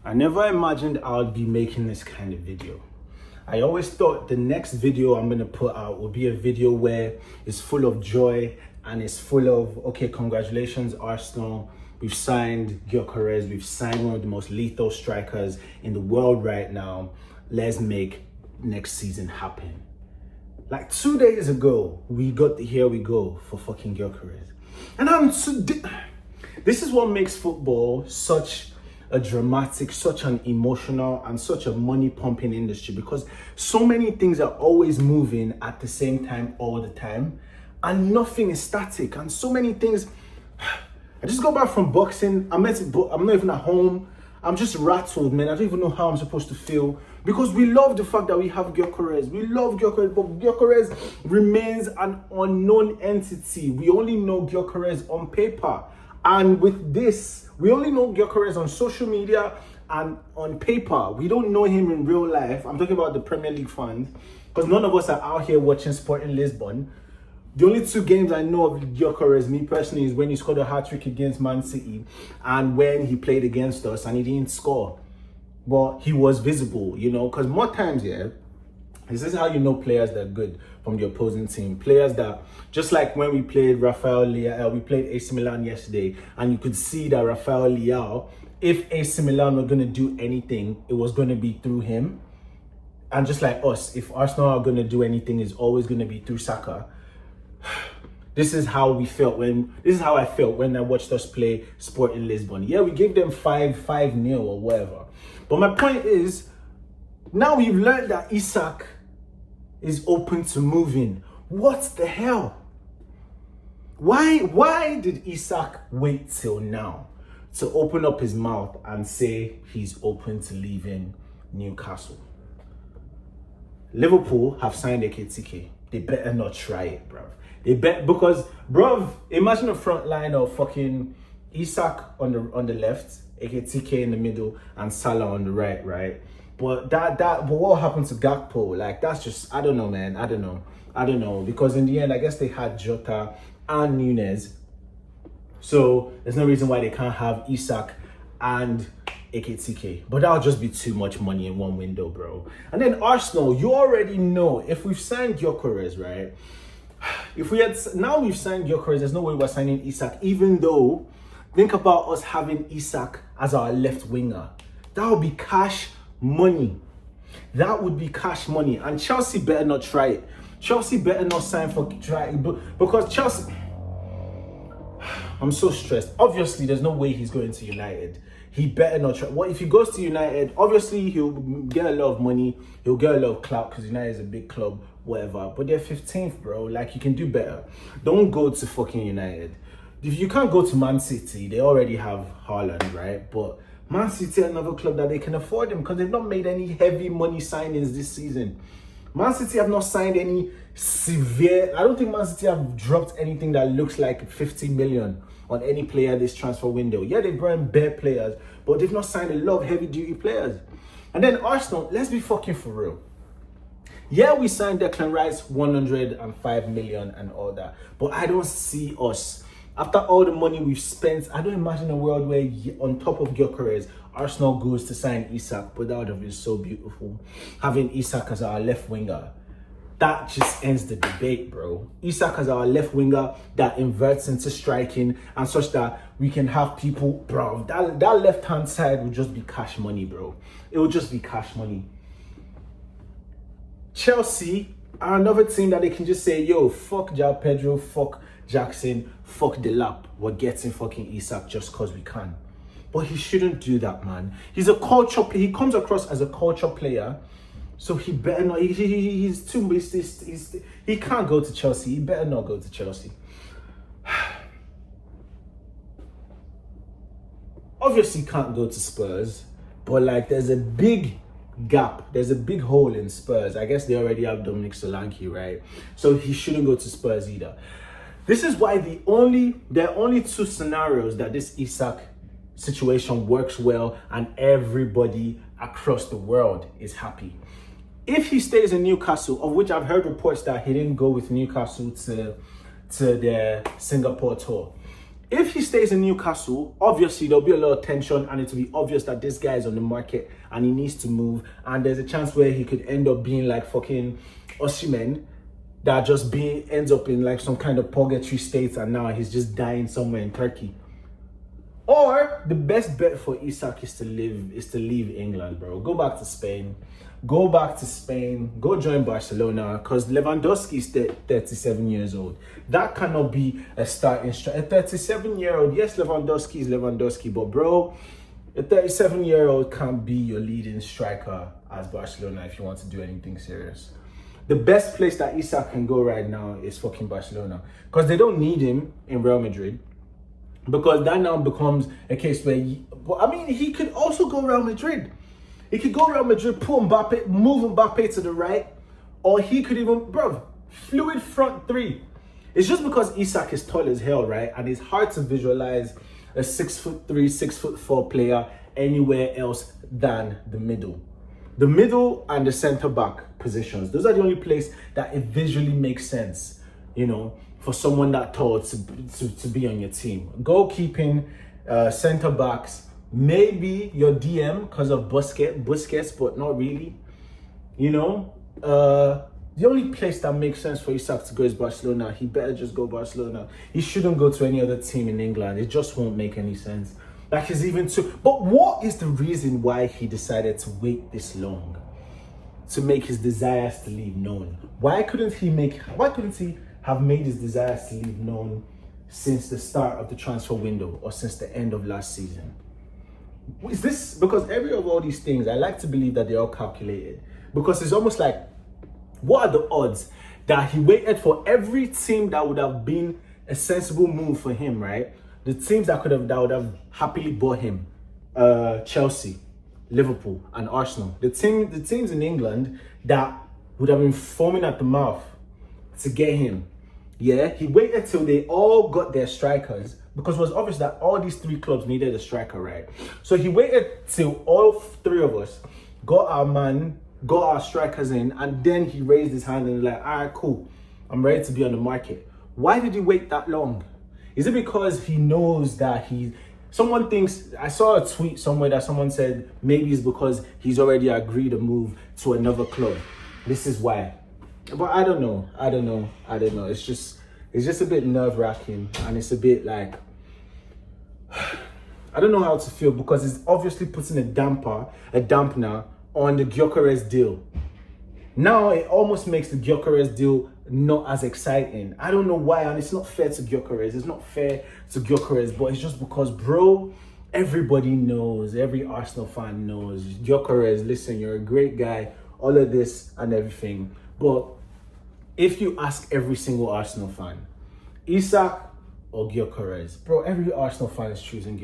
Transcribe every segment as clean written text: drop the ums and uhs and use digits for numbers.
I never imagined I would be making this kind of video. I always thought the next video I'm gonna put out will be a video where it's full of joy and it's full of, okay, congratulations Arsenal, we've signed Gyökeres, we've signed one of the most lethal strikers in the world right now, let's make next season happen. Like 2 days ago, we got the here we go for fucking Gyökeres. And this is what makes football such a dramatic, such an emotional, and such a money pumping industry, because so many things are always moving at the same time all the time, and nothing is static. And so many things. I just got back from boxing. I'm not even at home. I'm just rattled, man. I don't even know how I'm supposed to feel, because we love the fact that we have Gyökeres. We love Gyökeres, but Gyökeres remains an unknown entity. We only know Gyökeres on paper. And with this, we only know Gyökeres on social media and on paper. We don't know him in real life. I'm talking about the Premier League fans, because none of us are out here watching Sporting Lisbon. The only two games I know of Gyökeres, me personally, is when he scored a hat-trick against Man City and when he played against us and he didn't score. But he was visible, you know, because more times, this is how you know players that are good from the opposing team. Players that, just like when we played Rafael Leao, we played AC Milan yesterday, and you could see that Rafael Leao, if AC Milan were going to do anything, it was going to be through him. And just like us, if Arsenal are going to do anything, it's always going to be through Saka. This is how I felt when I watched us play Sporting Lisbon. Yeah, we gave them 5-0 or whatever. But my point is, now we've learned that Isak is open to moving. What the hell? Why did Isak wait till now to open up his mouth and say he's open to leaving Newcastle? Liverpool have signed Ekitike. They better not try it, bruv. Because, bruv, imagine a front line of fucking Isak on the left, Ekitike in the middle, and Salah on the right? But but what happened to Gakpo? Like, that's just, I don't know, man. I don't know. Because in the end, I guess they had Jota and Nunez. So there's no reason why they can't have Isak and Ekitike. But that'll just be too much money in one window, bro. And then Arsenal, you already know, if we've signed Gyökeres, right? Now we've signed Gyökeres, there's no way we're signing Isak, even though, think about us having Isak as our left winger. That would be cash money. That would be cash money. And Chelsea better not try it. Chelsea better not sign for try it, because Chelsea, I'm so stressed. Obviously, there's no way he's going to United. He better not try. Well, if he goes to United, obviously he'll get a lot of money. He'll get a lot of clout because United is a big club, whatever. But they're 15th, bro. Like, you can do better. Don't go to fucking United. If you can't go to Man City, they already have Haaland, right? But Man City are another club that they can afford him, because they've not made any heavy money signings this season. Man City have not signed any severe. I don't think Man City have dropped anything that looks like 50 million on any player this transfer window. Yeah, they brought in bare players, but they've not signed a lot of heavy duty players. And then Arsenal, let's be fucking for real. Yeah, we signed Declan Rice 105 million and all that, but I don't see us, after all the money we've spent, I don't imagine a world where on top of Gyökeres, Arsenal goes to sign Isak. But that would have been so beautiful, having Isak as our left winger. That just ends the debate, bro. Isak as our left winger that inverts into striking, and such that we can have people, bro. That left-hand side will just be cash money, bro. It will just be cash money. Chelsea are another team that they can just say, yo, fuck João Pedro, fuck Jackson, fuck Delap. We're getting fucking Isak just because we can. But he shouldn't do that, man. He's a culture player. He comes across as a culture player. So he better not. He's too. He can't go to Chelsea. He better not go to Chelsea. Obviously, can't go to Spurs. But like, there's a big gap. There's a big hole in Spurs. I guess they already have Dominic Solanke, right? So he shouldn't go to Spurs either. This is why there are only two scenarios that this Isak situation works well and everybody across the world is happy. If he stays in Newcastle, of which I've heard reports that he didn't go with Newcastle to the Singapore tour. If he stays in Newcastle, obviously there'll be a lot of tension and it'll be obvious that this guy is on the market and he needs to move. And there's a chance where he could end up being like fucking Osimhen, that just ends up in like some kind of purgatory state and now he's just dying somewhere in Turkey. Or the best bet for Isak is to leave England, bro. Go back to Spain. Go join Barcelona, because Lewandowski is 37 years old. That cannot be a starting striker. A 37-year-old, yes, Lewandowski is Lewandowski, but bro, a 37-year-old can't be your leading striker as Barcelona if you want to do anything serious. The best place that Isak can go right now is fucking Barcelona, because they don't need him in Real Madrid. Because that now becomes a case where, he could also go Real Madrid. He could go Real Madrid, put Mbappe, move Mbappe to the right, or he could even, fluid front three. It's just because Isak is tall as hell, right? And it's hard to visualize a 6'3", 6'4" player anywhere else than the middle. The middle and the centre back positions. Those are the only place that it visually makes sense, for someone that tall to be on your team. Goalkeeping, centre backs, maybe your DM because of Busquets, but not really. The only place that makes sense for Isak to go is Barcelona. He better just go Barcelona. He shouldn't go to any other team in England. It just won't make any sense. But what is the reason why he decided to wait this long to make his desires to leave known? Why couldn't he have made his desires to leave known since the start of the transfer window or since the end of last season? Is this because every of all these things, I like to believe that they're all calculated, because it's almost like, what are the odds that he waited for every team that would have been a sensible move for him, right? The teams that would have happily bought him, Chelsea, Liverpool, and Arsenal. The teams in England that would have been foaming at the mouth to get him. Yeah, he waited till they all got their strikers, because it was obvious that all these three clubs needed a striker, right? So he waited till all three of us got our strikers in, and then he raised his hand and was like, all right, cool, I'm ready to be on the market. Why did he wait that long? Is it because he knows that someone thinks, I saw a tweet somewhere that someone said maybe it's because he's already agreed to move to another club. This is why. But I don't know. It's just a bit nerve-wracking, and it's a bit like, I don't know how to feel, because it's obviously putting a dampener on the Gyökeres deal. Now it almost makes the Gyökeres deal not as exciting. I don't know why, and it's not fair to Gyökeres. But it's just because, bro, everybody knows, every Arsenal fan knows, Gyökeres, listen, you're a great guy, all of this and everything. But if you ask every single Arsenal fan, Isak or Gyökeres, bro, every Arsenal fan is choosing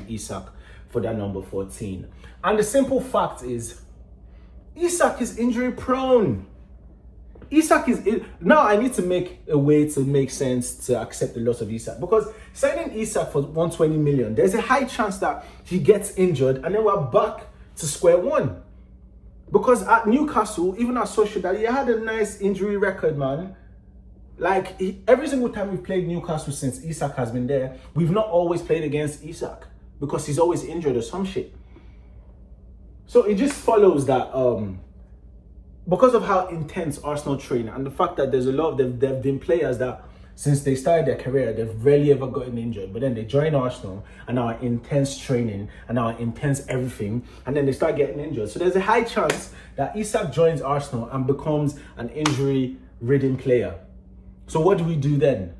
Isak for that number 14. And the simple fact is, Isak is injury prone. Now I need to make a way to make sense to accept the loss of Isak, because signing Isak for 120 million, there's a high chance that he gets injured and then we're back to square one. Because at Newcastle, even at Sociedad, he had a nice injury record, man. Like, every single time we've played Newcastle since Isak has been there, we've not always played against Isak, because he's always injured or some shit. So it just follows that because of how intense Arsenal train, and the fact that there's a lot of there have been players that since they started their career, they've rarely ever gotten injured, but then they join Arsenal and are intense training and are intense everything, and then they start getting injured. So there's a high chance that Isak joins Arsenal and becomes an injury-ridden player. So what do we do then?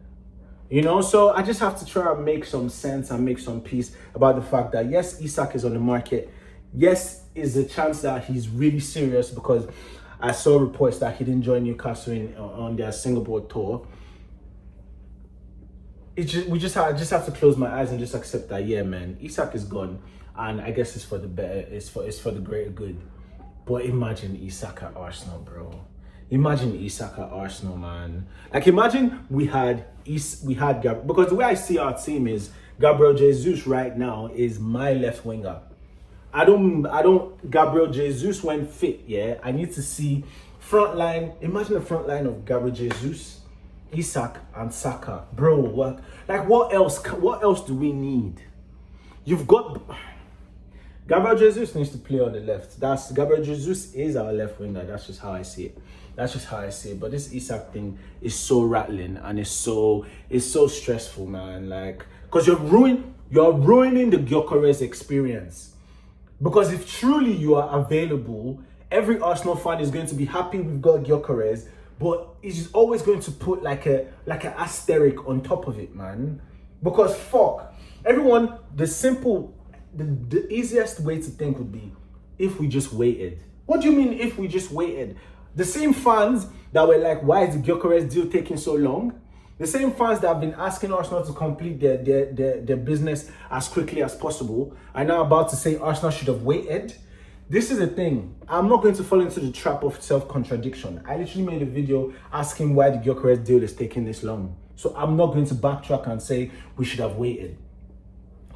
So I just have to try and make some sense and make some peace about the fact that, yes, Isak is on the market. Yes, is a chance that he's really serious, because I saw reports that he didn't join Newcastle on their Singapore tour. I just have to close my eyes and just accept that, yeah, man, Isak is gone, and I guess it's for the better. It's for the greater good. But imagine Isak at Arsenal, bro. Imagine Isak at Arsenal, man. Like, imagine we had Gabriel, because the way I see our team is Gabriel Jesus right now is my left winger. Gabriel Jesus when fit, yeah. I need to see front line. Imagine the front line of Gabriel Jesus, Isak and Saka. Bro, what else do we need? You've got Gabriel Jesus needs to play on the left. Gabriel Jesus is our left winger. That's just how I see it. But this Isak thing is so rattling and it's so stressful, man. Like, because you're ruining the Gyökeres experience. Because if truly you are available, every Arsenal fan is going to be happy we've got Gyökeres, but he's always going to put like an asterisk on top of it, man. Because fuck, everyone, the easiest way to think would be if we just waited. What do you mean if we just waited? The same fans that were like, why is the Gyökeres deal taking so long? The same fans that have been asking Arsenal to complete their business as quickly as possible are now about to say Arsenal should have waited. This is the thing. I'm not going to fall into the trap of self-contradiction. I literally made a video asking why the Gyökeres deal is taking this long. So I'm not going to backtrack and say we should have waited.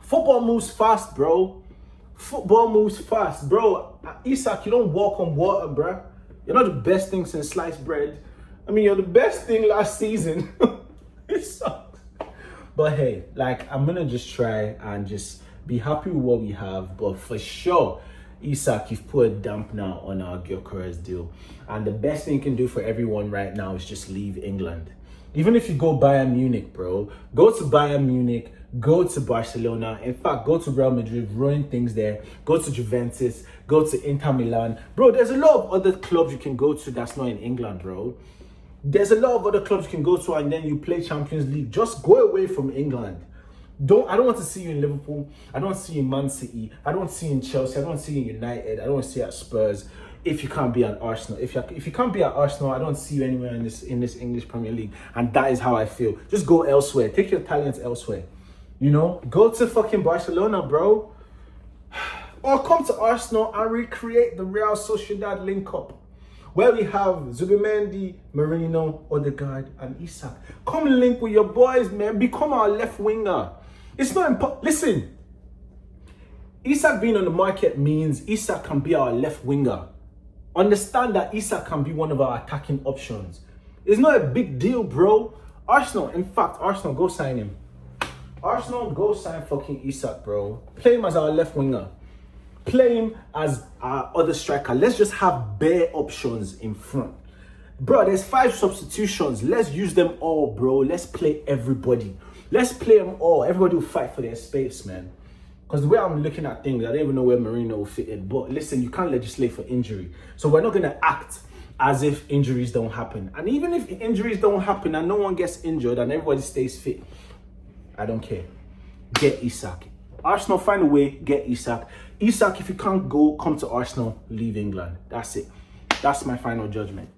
Football moves fast, bro. Isak, you don't walk on water, bro. You're not the best thing since sliced bread. I mean, you're the best thing last season. It sucks. But hey, like, I'm gonna just try and just be happy with what we have. But for sure, Isak, you've put a dampener on our Gyökeres deal. And the best thing you can do for everyone right now is just leave England. Even if you go Bayern Munich, bro, go to Bayern Munich, go to Barcelona, in fact, go to Real Madrid, ruin things there, go to Juventus, go to Inter Milan. Bro, there's a lot of other clubs you can go to that's not in England, bro. There's a lot of other clubs you can go to and then you play Champions League. Just go away from England. I don't want to see you in Liverpool. I don't want to see you in Man City. I don't want to see you in Chelsea. I don't want to see you in United. I don't want to see you at Spurs. If you can't be at Arsenal, if you can't be at Arsenal, I don't see you anywhere in this English Premier League, and that is how I feel. Just go elsewhere. Take your talents elsewhere. You know, go to fucking Barcelona, bro, or come to Arsenal and recreate the Real Sociedad link-up, where we have Zubimendi, Marino, Odegaard, and Isak. Come link with your boys, man. Become our left winger. It's not important. Listen, Isak being on the market means Isak can be our left winger. Understand that Isak can be one of our attacking options. It's not a big deal, bro. Arsenal, go sign him. Arsenal, go sign fucking Isak, bro. Play him as our left winger. Play him as our other striker. Let's just have bare options in front. Bro, there's 5 substitutions. Let's use them all, bro. Let's play everybody. Let's play them all. Everybody will fight for their space, man. Because the way I'm looking at things, I don't even know where Marino will fit in. But listen, you can't legislate for injury. So we're not going to act as if injuries don't happen. And even if injuries don't happen and no one gets injured and everybody stays fit, I don't care. Get Isak. Arsenal, find a way, get Isak. Isak, if you can't go, come to Arsenal, leave England. That's it. That's my final judgment.